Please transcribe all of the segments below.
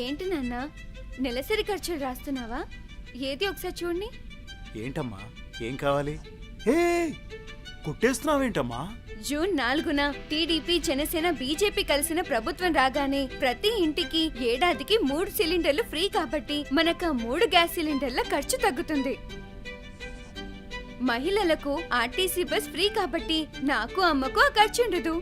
ఏంటి నాన్న, నెలసరి ఖర్చులు రాస్తున్నావా? ఏది ఒకసారి చూడండి. ఏంటమ్మా, ఏం కావాలి? హే, కుట్టేస్తున్నావేంటమ్మా? జూన్ 4న టీడీపీ, జనసేన, బీజేపీ కలిసిన ప్రభుత్వం రాగానే ప్రతి ఇంటికి ఏడాదికి 3 సిలిండర్లు ఫ్రీ కాబట్టి మనకు 3 గ్యాస్ సిలిండర్ల ఖర్చు తగ్గుతుంది. మహిళలకు ఆర్టీసీ బస్ ఫ్రీ కాబట్టి నాకు అమ్మకు ఆ ఖర్చు ఉండదు.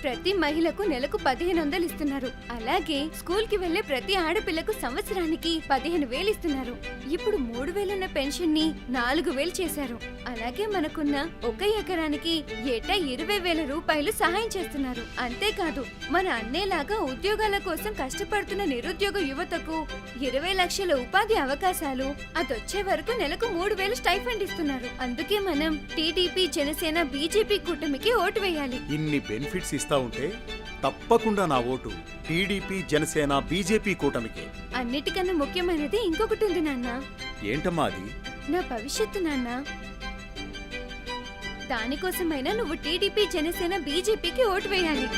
ప్రతి మహిళకు నెలకు 1500 ఇస్తున్నారు. అలాగే స్కూల్ కి వెళ్లే ప్రతి ఆడపిల్లకు సంవత్సరానికి 15,000 ఇస్తున్నారు. ఇప్పుడు 3,000 ఉన్న పెన్షన్ ని 4,000 చేశారు. అలాగే మనకున్న 1 ఎకరానికి ఏటా 20,000 రూపాయలు సహాయం చేస్తున్నారు. అంతేకాదు మన అన్నేలాగా ఉద్యోగాల కోసం కష్టపడుతున్న నిరుద్యోగ యువతకు 20 లక్షల ఉపాధి అవకాశాలు, అదొచ్చే వరకు నెలకు 3,000 స్టైఫండ్ ఇస్తున్నారు. అందుకే మనం టీడీపీ, జనసేన, బీజేపీ కూటమికి ఓటు వేయాలి. ఇన్ని బెనిఫిట్స్ ఇస్తా ఉంటే తప్పకుండా నా ఓటు టీడీపీ, జనసేన, బీజేపీ కూటమికి. అన్నిటికన్నా ముఖ్యమైనది ఇంకొకటి ఉంది నాన్న. ఏంటమ్మా అది? నా భవిష్యత్తు నాన్న. దానికోసమైనా నువ్వు టీడీపీ, జనసేన, బీజేపీకి ఓటు వేయాలి.